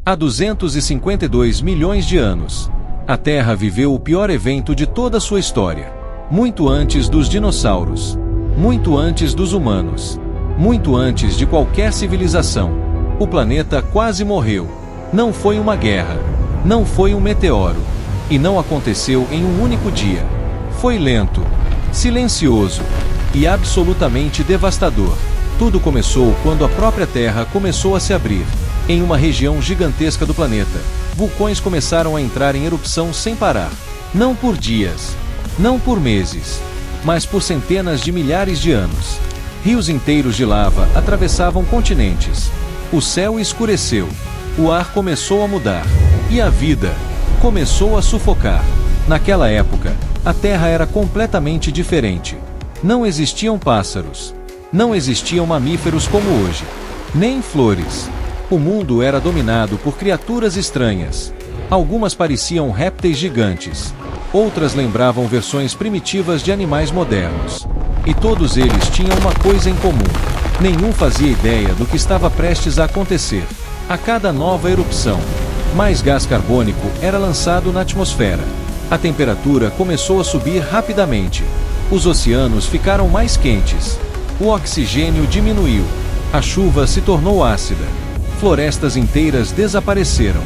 Há 252 milhões de anos, a Terra viveu o pior evento de toda sua história. Muito antes dos dinossauros. Muito antes dos humanos. Muito antes de qualquer civilização. O planeta quase morreu. Não foi uma guerra. Não foi um meteoro. E não aconteceu em um único dia. Foi lento, silencioso e absolutamente devastador. Tudo começou quando a própria Terra começou a se abrir. Em uma região gigantesca do planeta, vulcões começaram a entrar em erupção sem parar. Não por dias, não por meses, mas por centenas de milhares de anos. Rios inteiros de lava atravessavam continentes. O céu escureceu, o ar começou a mudar, e a vida começou a sufocar. Naquela época, a Terra era completamente diferente. Não existiam pássaros, não existiam mamíferos como hoje, nem flores. O mundo era dominado por criaturas estranhas. Algumas pareciam répteis gigantes. Outras lembravam versões primitivas de animais modernos. E todos eles tinham uma coisa em comum. Nenhum fazia ideia do que estava prestes a acontecer. A cada nova erupção, mais gás carbônico era lançado na atmosfera. A temperatura começou a subir rapidamente. Os oceanos ficaram mais quentes. O oxigênio diminuiu. A chuva se tornou ácida. Florestas inteiras desapareceram.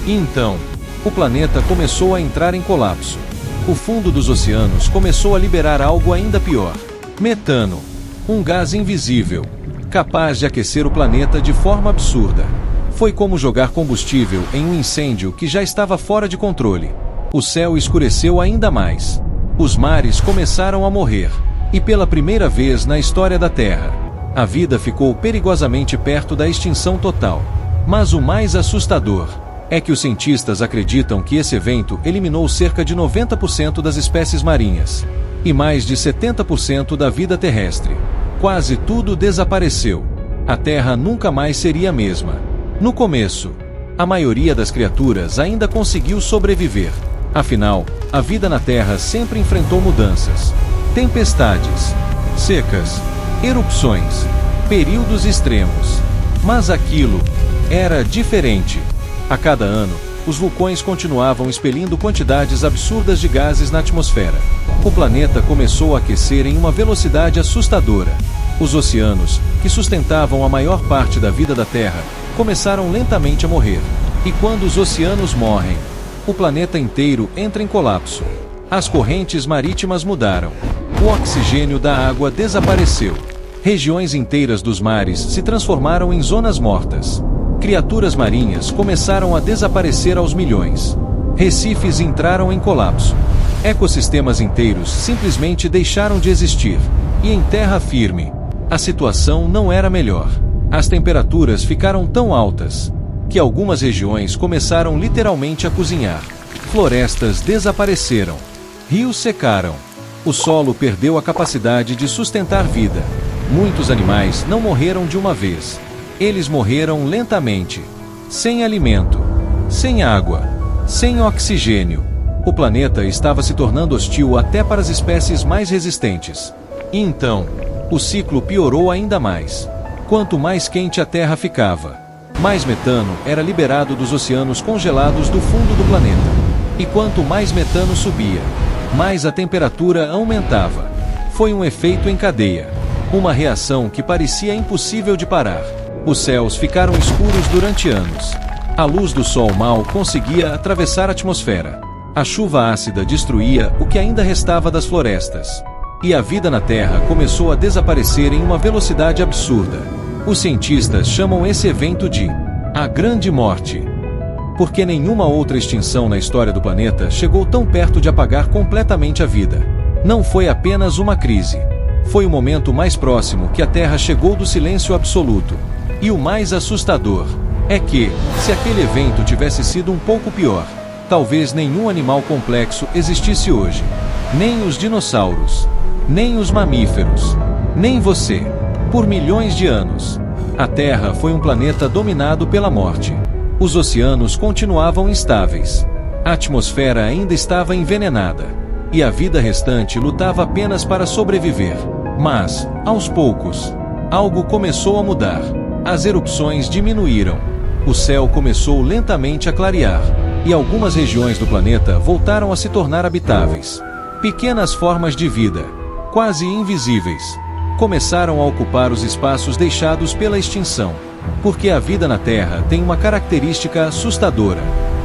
E então, o planeta começou a entrar em colapso. O fundo dos oceanos começou a liberar algo ainda pior. Metano. Um gás invisível, capaz de aquecer o planeta de forma absurda. Foi como jogar combustível em um incêndio que já estava fora de controle. O céu escureceu ainda mais. Os mares começaram a morrer. E pela primeira vez na história da Terra, a vida ficou perigosamente perto da extinção total. Mas o mais assustador é que os cientistas acreditam que esse evento eliminou cerca de 90% das espécies marinhas e mais de 70% da vida terrestre. Quase tudo desapareceu. A Terra nunca mais seria a mesma. No começo, a maioria das criaturas ainda conseguiu sobreviver. Afinal, a vida na Terra sempre enfrentou mudanças. Tempestades, secas, erupções, períodos extremos. Mas aquilo era diferente. A cada ano, os vulcões continuavam expelindo quantidades absurdas de gases na atmosfera. O planeta começou a aquecer em uma velocidade assustadora. Os oceanos, que sustentavam a maior parte da vida da Terra, começaram lentamente a morrer. E quando os oceanos morrem, o planeta inteiro entra em colapso. As correntes marítimas mudaram. O oxigênio da água desapareceu. Regiões inteiras dos mares se transformaram em zonas mortas. Criaturas marinhas começaram a desaparecer aos milhões. Recifes entraram em colapso. Ecossistemas inteiros simplesmente deixaram de existir. E em terra firme, a situação não era melhor. As temperaturas ficaram tão altas que algumas regiões começaram literalmente a cozinhar. Florestas desapareceram. Rios secaram. O solo perdeu a capacidade de sustentar vida. Muitos animais não morreram de uma vez. Eles morreram lentamente. Sem alimento, sem água, sem oxigênio. O planeta estava se tornando hostil até para as espécies mais resistentes. E então, o ciclo piorou ainda mais. Quanto mais quente a Terra ficava, mais metano era liberado dos oceanos congelados do fundo do planeta. E quanto mais metano subia, mais a temperatura aumentava. Foi um efeito em cadeia. Uma reação que parecia impossível de parar. Os céus ficaram escuros durante anos. A luz do sol mal conseguia atravessar a atmosfera. A chuva ácida destruía o que ainda restava das florestas. E a vida na Terra começou a desaparecer em uma velocidade absurda. Os cientistas chamam esse evento de a Grande Morte. Porque nenhuma outra extinção na história do planeta chegou tão perto de apagar completamente a vida. Não foi apenas uma crise. Foi o momento mais próximo que a Terra chegou do silêncio absoluto. E o mais assustador é que, se aquele evento tivesse sido um pouco pior, talvez nenhum animal complexo existisse hoje. Nem os dinossauros, nem os mamíferos, nem você. Por milhões de anos, a Terra foi um planeta dominado pela morte. Os oceanos continuavam instáveis. A atmosfera ainda estava envenenada. E a vida restante lutava apenas para sobreviver. Mas, aos poucos, algo começou a mudar. As erupções diminuíram. O céu começou lentamente a clarear, e algumas regiões do planeta voltaram a se tornar habitáveis. Pequenas formas de vida, quase invisíveis, começaram a ocupar os espaços deixados pela extinção. Porque a vida na Terra tem uma característica assustadora.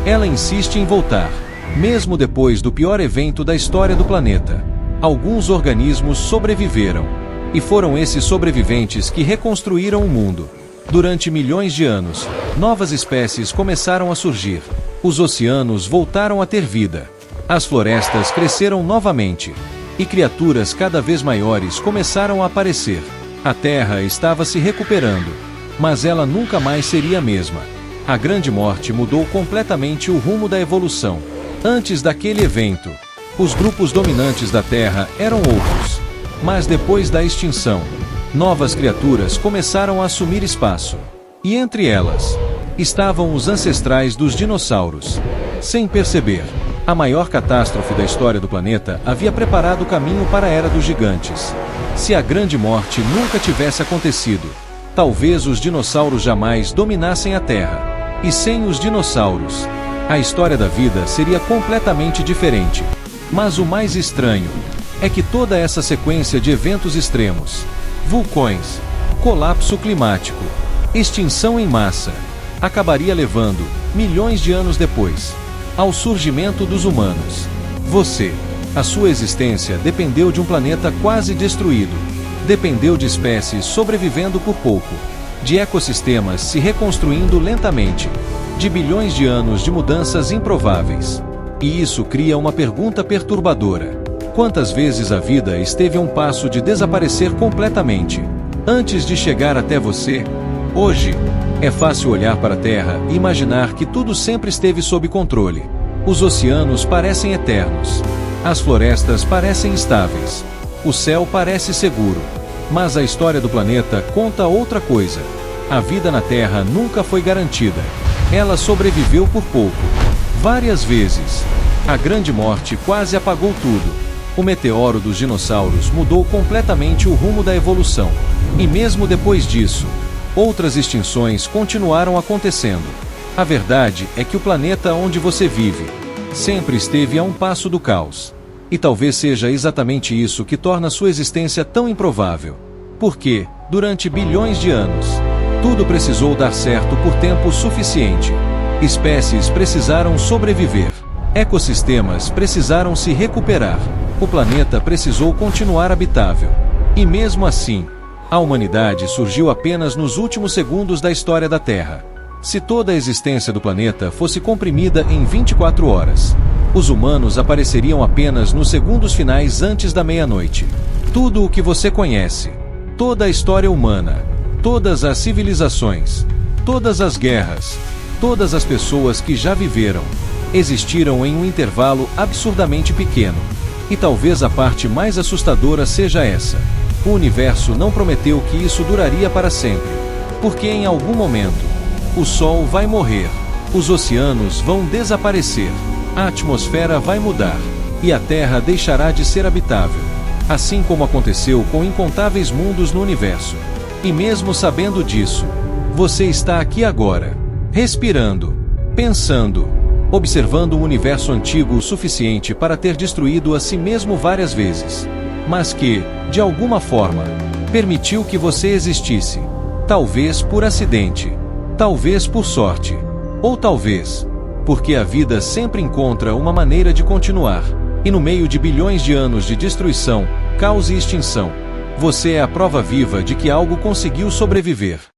Ela insiste em voltar, mesmo depois do pior evento da história do planeta. Alguns organismos sobreviveram, e foram esses sobreviventes que reconstruíram o mundo. Durante milhões de anos, novas espécies começaram a surgir. Os oceanos voltaram a ter vida. As florestas cresceram novamente, e criaturas cada vez maiores começaram a aparecer. A Terra estava se recuperando, mas ela nunca mais seria a mesma. A Grande Morte mudou completamente o rumo da evolução. Antes daquele evento, os grupos dominantes da Terra eram outros. Mas depois da extinção, novas criaturas começaram a assumir espaço. E entre elas, estavam os ancestrais dos dinossauros. Sem perceber, a maior catástrofe da história do planeta havia preparado o caminho para a Era dos Gigantes. Se a Grande Morte nunca tivesse acontecido, talvez os dinossauros jamais dominassem a Terra. E sem os dinossauros, a história da vida seria completamente diferente. Mas o mais estranho é que toda essa sequência de eventos extremos, vulcões, colapso climático, extinção em massa, acabaria levando, milhões de anos depois, ao surgimento dos humanos. A sua existência dependeu de um planeta quase destruído. Dependeu de espécies sobrevivendo por pouco, de ecossistemas se reconstruindo lentamente, de bilhões de anos de mudanças improváveis. E isso cria uma pergunta perturbadora. Quantas vezes a vida esteve a um passo de desaparecer completamente, antes de chegar até você? Hoje, é fácil olhar para a Terra e imaginar que tudo sempre esteve sob controle. Os oceanos parecem eternos. As florestas parecem estáveis. O céu parece seguro. Mas a história do planeta conta outra coisa. A vida na Terra nunca foi garantida. Ela sobreviveu por pouco. Várias vezes. A Grande Morte quase apagou tudo. O meteoro dos dinossauros mudou completamente o rumo da evolução. E mesmo depois disso, outras extinções continuaram acontecendo. A verdade é que o planeta onde você vive sempre esteve a um passo do caos. E talvez seja exatamente isso que torna sua existência tão improvável. Porque, durante bilhões de anos, tudo precisou dar certo por tempo suficiente. Espécies precisaram sobreviver. Ecossistemas precisaram se recuperar. O planeta precisou continuar habitável. E mesmo assim, a humanidade surgiu apenas nos últimos segundos da história da Terra. Se toda a existência do planeta fosse comprimida em 24 horas, os humanos apareceriam apenas nos segundos finais antes da meia-noite. Tudo o que você conhece, toda a história humana, todas as civilizações, todas as guerras, todas as pessoas que já viveram, existiram em um intervalo absurdamente pequeno. E talvez a parte mais assustadora seja essa. O universo não prometeu que isso duraria para sempre. Porque em algum momento, o Sol vai morrer, os oceanos vão desaparecer, a atmosfera vai mudar, e a Terra deixará de ser habitável. Assim como aconteceu com incontáveis mundos no universo. E mesmo sabendo disso, você está aqui agora, respirando, pensando, observando um universo antigo o suficiente para ter destruído a si mesmo várias vezes, mas que, de alguma forma, permitiu que você existisse. Talvez por acidente, talvez por sorte, ou talvez porque a vida sempre encontra uma maneira de continuar. E no meio de bilhões de anos de destruição, caos e extinção, você é a prova viva de que algo conseguiu sobreviver.